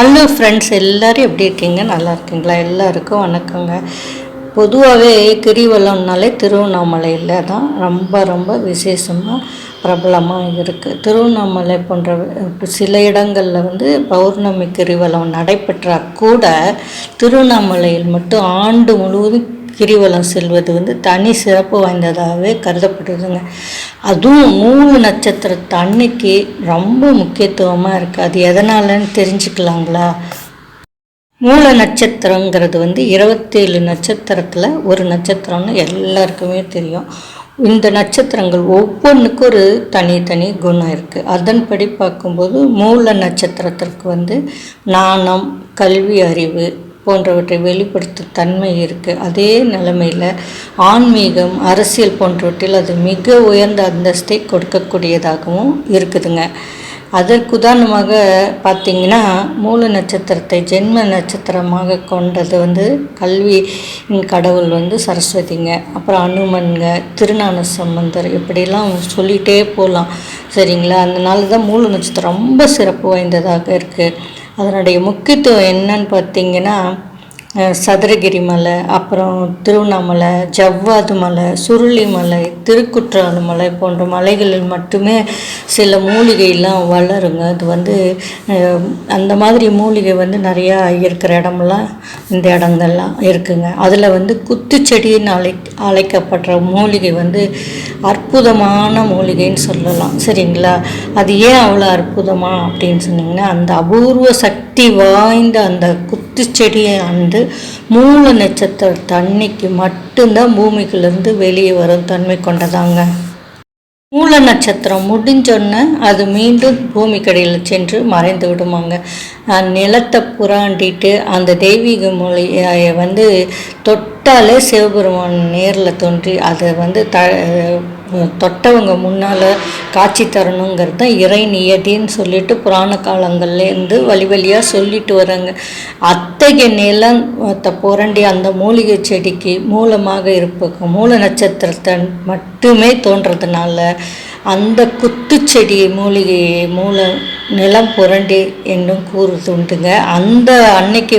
Hello friends, எல்லோரும் எப்படி இருக்கீங்க? நல்லா இருக்கீங்களா? எல்லாருக்கும் வணக்கங்க. பொதுவாகவே கிரிவலம்னாலே திருவண்ணாமலையில் தான் ரொம்ப ரொம்ப விசேஷமாக பிரபலமாக இருக்குது. திருவண்ணாமலை போன்ற சில இடங்களில் பௌர்ணமி கிரிவலம் நடைபெற்றால் கூட திருவண்ணாமலையில் மட்டும் ஆண்டு முழுவதும் கிரிவலம் செல்வது தனி சிறப்பு வாய்ந்ததாகவே கருதப்படுதுங்க. அதுவும் மூல நட்சத்திரத்து அன்னைக்கு ரொம்ப முக்கியத்துவமாக இருக்குது. அது எதனாலன்னு தெரிஞ்சுக்கலாங்களா? மூல நட்சத்திரங்கிறது 27 நட்சத்திரத்தில் ஒரு நட்சத்திரம்னு எல்லாருக்குமே தெரியும். இந்த நட்சத்திரங்கள் ஒவ்வொன்றுக்கும் ஒரு தனி குணம் இருக்குது. அதன்படி பார்க்கும்போது மூல நட்சத்திரத்திற்கு நாணம், கல்வி, அறிவு போன்றவற்றை வெளிப்படுத்தும் தன்மை இருக்குது. அதே நிலைமையில் ஆன்மீகம், அரசியல் போன்றவற்றில் அது மிக உயர்ந்த அந்தஸ்தை கொடுக்கக்கூடியதாகவும் இருக்குதுங்க. அதற்கு உதாரணமாக பார்த்திங்கன்னா, மூல நட்சத்திரத்தை ஜென்ம நட்சத்திரமாக கொண்டது கல்வி கடவுள் சரஸ்வதிங்க, அப்புறம் அனுமன்க, திருஞான சம்பந்தர், இப்படிலாம் சொல்லிகிட்டே போகலாம். சரிங்களா? அதனால தான் மூல நட்சத்திரம் ரொம்ப சிறப்பு வாய்ந்ததாக இருக்குது. அதனுடைய முக்கியத்துவம் என்னன்னு பார்த்திங்கன்னா, சதுரகிரி மலை, அப்புறம் திருவண்ணாமலை, ஜவ்வாது மலை, சுருளி மலை, திருக்குற்றால மலை போன்ற மலைகளில் மட்டுமே சில மூலிகைலாம் வளருங்க. அது அந்த மாதிரி மூலிகை நிறையா இருக்கிற இடமெல்லாம் இந்த இடங்கள்லாம் இருக்குங்க. அதில் குத்துச்செடின்னு அழைக்கப்படுற மூலிகை அற்புதமான மூலிகைன்னு சொல்லலாம். சரிங்களா? அது ஏன் அவ்வளோ அற்புதமாக அப்படின்னு சொன்னிங்கன்னா, அந்த அபூர்வ சக்தி வாய்ந்த அந்த குத்துச்செடியை மூல நட்சத்திரத்து அன்னைக்கு மட்டும்தான் பூமிக்குள்ளேருந்து வெளியே வரும் தன்மை கொண்டதாங்க. மூல நட்சத்திரம் முடிஞ்சோன்னே அது மீண்டும் பூமிக்கடியில் சென்று மறைந்து விடுமாங்க. நிலத்தை புராண்டிட்டு அந்த தெய்வீக மொழியை தொட்டாலே சிவபெருமான் நேரில் தோன்றி அதை தொட்டவங்க முன்னால் காட்சி தரணுங்கிறது தான் இறை நியதின்னு சொல்லிட்டு புராண காலங்கள்லேருந்து வழியாக சொல்லிட்டு வராங்க. அத்தகைய நிலத்தை புரண்டி அந்த மூலிகை செடிக்கு மூலமாக இருப்ப மூல நட்சத்திரத்தை மட்டுமே தோன்றதுனால அந்த குத்துச்செடி மூலிகையை நிலம் புரண்டி என்னும் கூறுது உண்டுங்க. அந்த அன்னைக்கு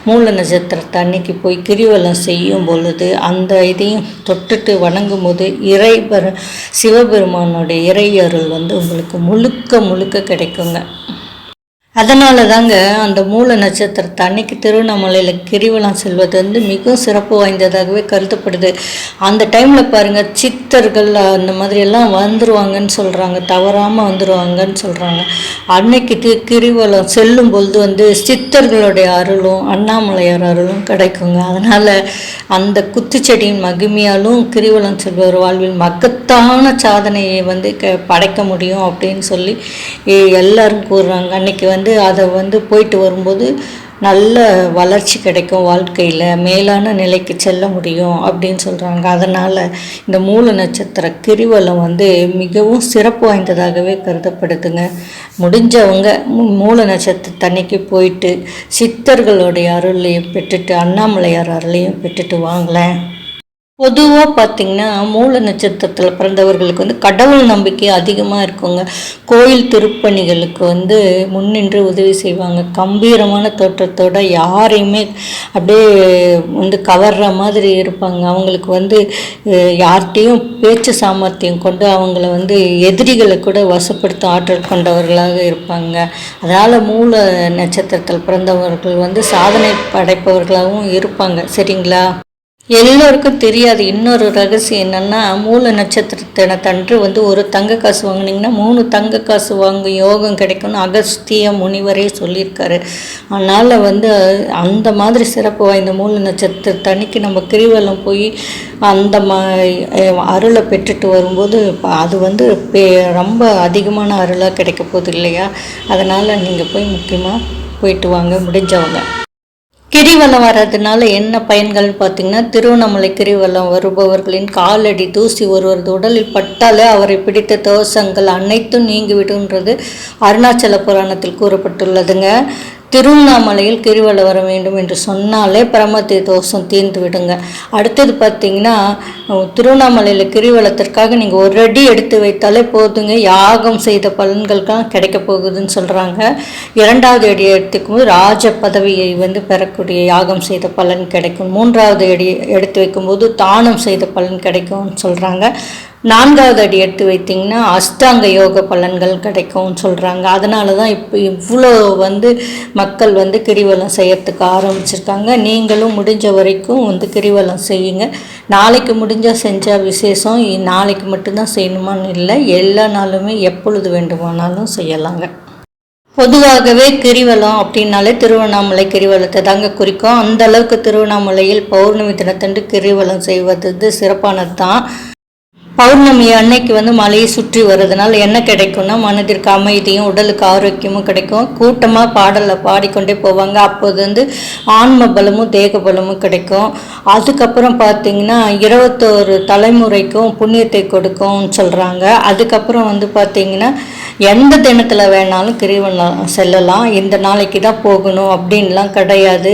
மூல நட்சத்திரத்தை அன்னைக்கு போய் கிரிவலம் செய்யும் பொழுது அந்த இதையும் தொட்டுட்டு வணங்கும் போது சிவபெருமானோட இறை அருள் உங்களுக்கு முழுக்க கிடைக்குங்க. அதனால தாங்க அந்த மூல நட்சத்திரத்தை அன்னைக்கு திருவண்ணாமலையில் கிரிவலம் செல்வது மிகவும் சிறப்பு வாய்ந்ததாகவே கருதப்படுது. அந்த டைமில் பாருங்கள், சித்தர்கள் அந்த மாதிரியெல்லாம் வந்துடுவாங்கன்னு சொல்கிறாங்க, தவறாமல் வந்துடுவாங்கன்னு சொல்கிறாங்க. அன்னைக்கு கிரிவலம் செல்லும் பொழுது சித்தர்களுடைய அருளும் அண்ணாமலையார் அருளும் கிடைக்குங்க. அதனால் அந்த குத்துச்செடியின் மகிமையாலும் கிரிவலம் செல்வர் வாழ்வில் மகத்தான சாதனையை படைக்க முடியும் அப்படின்னு சொல்லி எல்லாரும் கூறுறாங்க. அன்னைக்கு அதை போயிட்டு வரும்போது நல்ல வளர்ச்சி கிடைக்கும், வாழ்க்கையில் மேலான நிலைக்கு செல்ல முடியும் அப்படின்னு சொல்கிறாங்க. அதனால் இந்த மூல நட்சத்திர கிரிவலம் மிகவும் சிறப்பு வாய்ந்ததாகவே கருதப்படுதுங்க. முடிஞ்சவங்க மூல நட்சத்திரத்தன்னைக்கு போயிட்டு சித்தர்களுடைய அருளையும் பெற்றுட்டு அண்ணாமலையார் அருளையும் பெற்றுட்டு வாங்கலேன். பொதுவாக பார்த்திங்கன்னா, மூல நட்சத்திரத்தில் பிறந்தவர்களுக்கு கடவுள் நம்பிக்கை அதிகமாக இருக்குங்க. கோயில் திருப்பணிகளுக்கு முன்னின்று உதவி செய்வாங்க. கம்பீரமான தோற்றத்தோடு யாரையுமே அப்படியே கவர்ற மாதிரி இருப்பாங்க. அவங்களுக்கு யார்கிட்டையும் பேச்சு சாமர்த்தியம் கொண்டு அவங்கள எதிரிகளை கூட வசப்படுத்த ஆற்றல் கொண்டவர்களாக இருப்பாங்க. அதனால் மூல நட்சத்திரத்தில் பிறந்தவர்கள் சாதனை படைப்பவர்களாகவும் இருப்பாங்க. சரிங்களா? எல்லோருக்கும் தெரியாது இன்னொரு ரகசியம் என்னென்னா, மூல நட்சத்திரத்தினத்தன்று ஒரு தங்க காசு வாங்கினீங்கன்னா 3 தங்க காசு வாங்கும் யோகம் கிடைக்கும்னு அகஸ்திய முனிவரே சொல்லியிருக்காரு. அதனால் அந்த மாதிரி சிறப்பு வாய்ந்த மூல நட்சத்திரத்தன்னைக்கு நம்ம கிரிவலம் போய் அந்த அருளை பெற்றுட்டு வரும்போது அது ரொம்ப அதிகமான அருளாக கிடைக்க போகுது இல்லையா? அதனால் நீங்கள் போய் முக்கியமாக போயிட்டு வாங்க முடிஞ்சவங்க. கிரிவலம் வர்றதுனால என்ன பயன்கள்னு பார்த்திங்கன்னா, திருவண்ணாமலை கிரிவலம் வருபவர்களின் காலடி தூசி ஒருவரது உடலில் பட்டாலே அவரை பிடித்த தோஷங்கள் அனைத்தும் நீங்கிவிடுன்றது அருணாச்சல புராணத்தில் கூறப்பட்டுள்ளதுங்க. திருவண்ணாமலையில் கிரிவலம் வர வேண்டும் என்று சொன்னாலே பிரம்மத்தை தோஷம் தீர்ந்து விடுங்க. அடுத்தது பார்த்திங்கன்னா, திருவண்ணாமலையில் கிரிவலத்திற்காக நீங்கள் ஒரு அடி எடுத்து வைத்தாலே போதுங்க, யாகம் செய்த பலன்களுக்கெல்லாம் கிடைக்க போகுதுன்னு சொல்கிறாங்க. 2வது அடி எடுத்துக்கும்போது ராஜ பதவியை பெறக்கூடிய யாகம் செய்த பலன் கிடைக்கும். 3வது அடி எடுத்து வைக்கும்போது தானம் செய்த பலன் கிடைக்கும்னு சொல்கிறாங்க. 4வது அடி எடுத்து வைத்திங்கன்னா அஷ்டாங்க யோக பலன்கள் கிடைக்கும்னு சொல்கிறாங்க. அதனால தான் இப்போ இவ்வளோ மக்கள் கிரிவலம் செய்யறதுக்கு ஆரம்பிச்சிருக்காங்க. நீங்களும் முடிஞ்ச வரைக்கும் கிரிவலம் செய்யுங்க. நாளைக்கு முடிஞ்சால் செஞ்சால் விசேஷம், நாளைக்கு மட்டும்தான் செய்யணுமான்னு இல்லை, எல்லா நாளுமே எப்பொழுது வேண்டுமானாலும் செய்யலாங்க. பொதுவாகவே கிரிவலம் அப்படின்னாலே திருவண்ணாமலை கிரிவலத்தை தாங்க குறிக்கும். அந்த அளவுக்கு திருவண்ணாமலையில் பௌர்ணமி தினத்தன்று கிரிவலம் செய்வது சிறப்பானது தான். பௌர்ணமி அன்னைக்கு மலையை சுற்றி வர்றதுனால என்ன கிடைக்கும்னா, மனதிற்கு அமைதியும் உடலுக்கு ஆரோக்கியமும் கிடைக்கும். கூட்டமாக பாடலை பாடிக்கொண்டே போவாங்க. அப்போது ஆன்ம பலமும் தேக பலமும் கிடைக்கும். அதுக்கப்புறம் பார்த்திங்கன்னா 21 தலைமுறைக்கும் புண்ணியத்தை கொடுக்கும்னு சொல்கிறாங்க. அதுக்கப்புறம் பார்த்திங்கன்னா எந்த தினத்தில் வேணாலும் கிரிவலம் செல்லலாம், இந்த நாளைக்கு தான் போகணும் அப்படின்லாம் கிடையாது.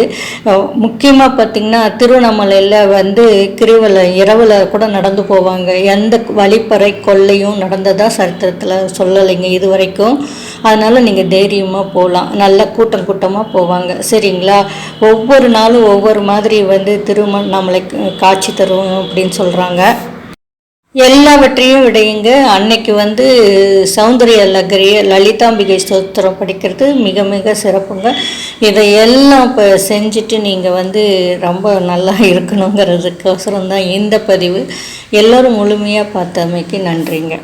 முக்கியமாக பார்த்திங்கன்னா திருவண்ணாமலையில் கிரிவலம் இரவில் கூட நடந்து போவாங்க. எந்த வழிப்பறை கொள்ளையும் நடந்ததாக சரித்திரத்தில் சொல்லலைங்க இது வரைக்கும். அதனால் நீங்கள் தைரியமாக போகலாம். நல்ல கூட்டமாக போவாங்க. சரிங்களா? ஒவ்வொரு நாளும் ஒவ்வொரு மாதிரி திருவண்ணாமலை காட்சி தரும் அப்படின்னு சொல்கிறாங்க. எல்லாவற்றையும் விடையுங்க, அன்னைக்கு சௌந்தரிய லகரிய லலிதாம்பிகை ஸ்தோத்திரம் படிக்கிறது மிக மிக சிறப்புங்க. இதையெல்லாம் இப்போ செஞ்சுட்டு நீங்கள் ரொம்ப நல்லா இருக்கணுங்கிறதுக்கோசரம் தான் இந்த பதிவு. எல்லோரும் முழுமையாக பார்த்தமைக்கு நன்றிங்க.